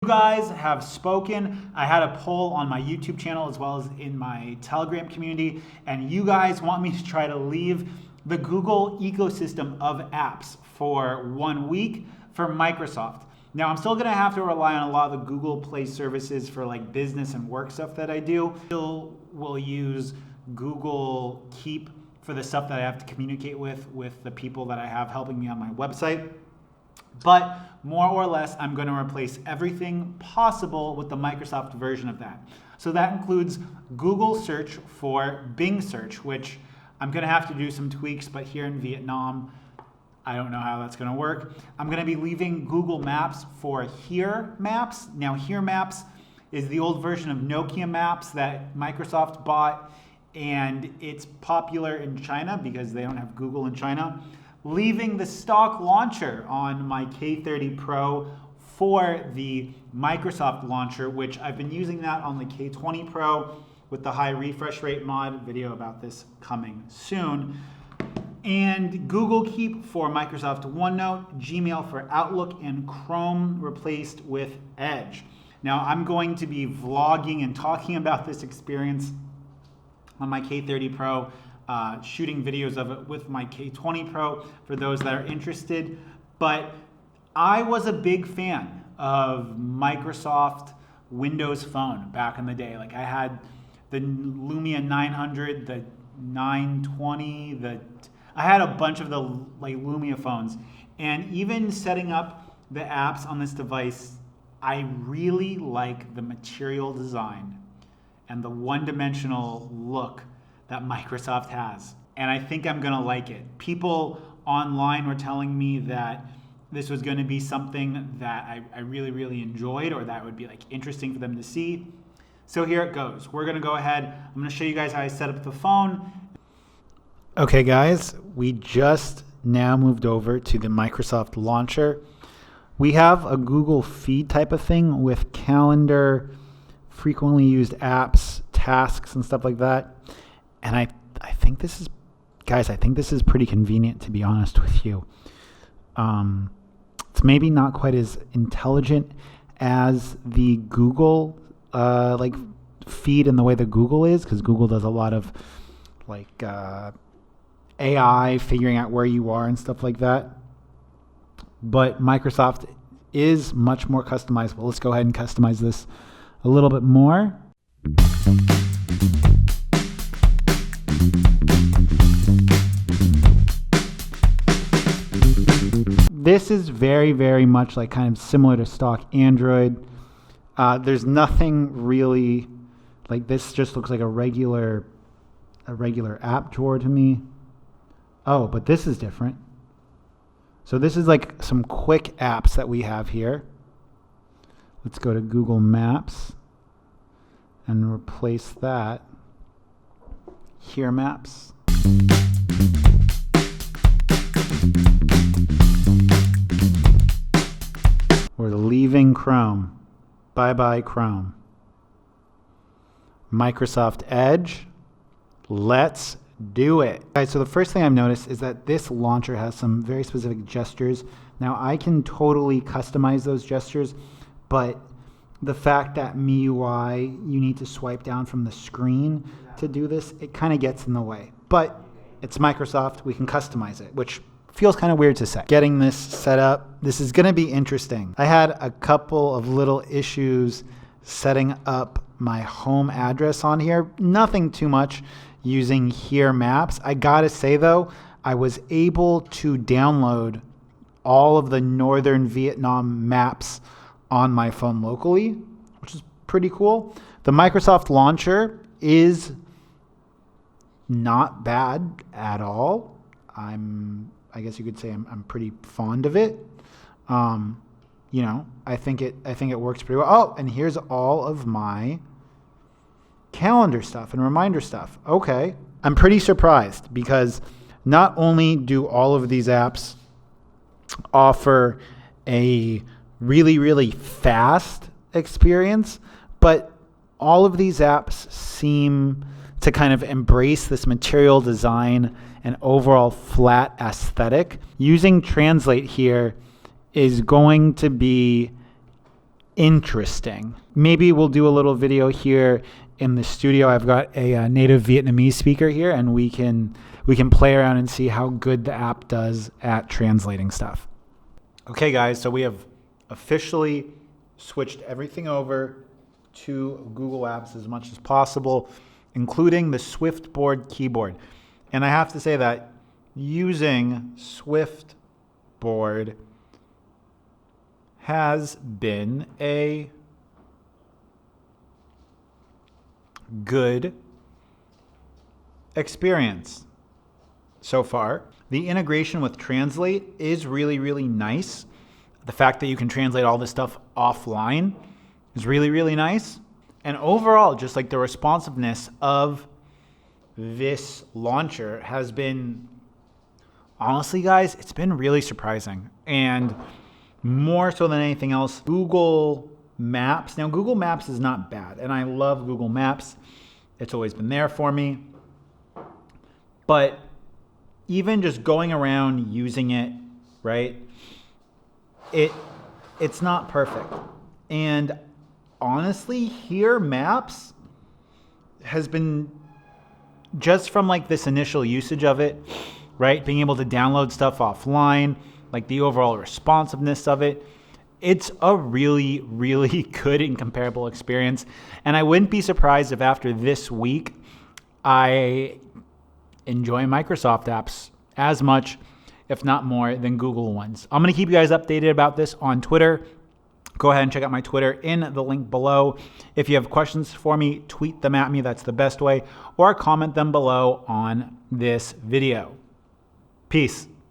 You guys have spoken. I had a poll on my YouTube channel as well as in my Telegram community, and you guys want me to try to leave the Google ecosystem of apps for 1 week for Microsoft. Now, I'm still gonna have to rely on a lot of the Google Play services for like business and work stuff that I do. Still will use Google Keep for the stuff that I have to communicate with the people that I have helping me on my website. But more or less, I'm going to replace everything possible with the Microsoft version of that. So that includes Google search for Bing search, which I'm going to have to do some tweaks, but here in Vietnam, I don't know how that's going to work. I'm going to be leaving Google Maps for Here Maps. Now, Here Maps is the old version of Nokia Maps that Microsoft bought, and it's popular in China because they don't have Google in China. Leaving the stock launcher on my K30 Pro for the Microsoft launcher, which I've been using that on the K20 Pro with the high refresh rate mod. Video about this coming soon. And Google Keep for Microsoft OneNote, Gmail for Outlook, and Chrome replaced with Edge. Now I'm going to be vlogging and talking about this experience on my K30 Pro. Shooting videos of it with my K20 Pro for those that are interested. But I was a big fan of Microsoft Windows Phone back in the day. Like I had the Lumia 900, the 920, I had a bunch of the like Lumia phones. And even setting up the apps on this device, I really like the material design and the one-dimensional look that Microsoft has. And I think I'm gonna like it. People online were telling me that this was gonna be something that I really, really enjoyed, or that would be like interesting for them to see. So here it goes. We're gonna go ahead. I'm gonna show you guys how I set up the phone. Okay guys, we just now moved over to the Microsoft launcher. We have a Google Feed type of thing with calendar, frequently used apps, tasks, and stuff like that. And I think this is, guys, I think this is pretty convenient, to be honest with you. It's maybe not quite as intelligent as the Google like feed in the way that Google is, because Google does a lot of like AI figuring out where you are and stuff like that. But Microsoft is much more customizable. Let's go ahead and customize this a little bit more. This is very, very much like kind of similar to stock Android. There's nothing really like this. Just looks like a regular app drawer to me. Oh, but this is different. So this is like some quick apps that we have here. Let's go to Google Maps and replace that. Here Maps. We're leaving Chrome. Bye-bye Chrome. Microsoft Edge. Let's do it. Guys, so the first thing I've noticed is that this launcher has some very specific gestures. Now I can totally customize those gestures, but the fact that MIUI, you need to swipe down from the screen to do this, it kind of gets in the way. But it's Microsoft, we can customize it, which feels kind of weird to say. Getting this set up, this is gonna be interesting. I had a couple of little issues setting up my home address on here. Nothing too much using Here Maps. I gotta say though, I was able to download all of the northern Vietnam maps on my phone locally, which is pretty cool. The Microsoft launcher is not bad at all. I guess you could say I'm pretty fond of it. You know, I think it works pretty well. Oh, and here's all of my calendar stuff and reminder stuff. Okay, I'm pretty surprised because not only do all of these apps offer a really, really fast experience, but all of these apps seem to kind of embrace this material design and overall flat aesthetic. Using Translate here is going to be interesting. Maybe we'll do a little video here in the studio. I've got a native Vietnamese speaker here, and we can play around and see how good the app does at translating stuff. Okay guys, so we have officially switched everything over to Google Apps as much as possible, including the Swiftboard keyboard. And I have to say that using Swiftboard has been a good experience so far. The integration with Translate is really, really nice. The fact that you can translate all this stuff offline is really, really nice. And overall, just like the responsiveness of this launcher has been, honestly guys, it's been really surprising. And more so than anything else, Google Maps. Now, Google Maps is not bad, and I love Google Maps. It's always been there for me. But even just going around using it, right? It's not perfect. And honestly, here Maps has been, just from like this initial usage of it, right? Being able to download stuff offline, like the overall responsiveness of it, it's a really, really good and comparable experience. And I wouldn't be surprised if after this week, I enjoy Microsoft apps as much, if not more, than Google ones. I'm going to keep you guys updated about this on Twitter. Go ahead and check out my Twitter in the link below. If you have questions for me, tweet them at me. That's the best way. Or comment them below on this video. Peace.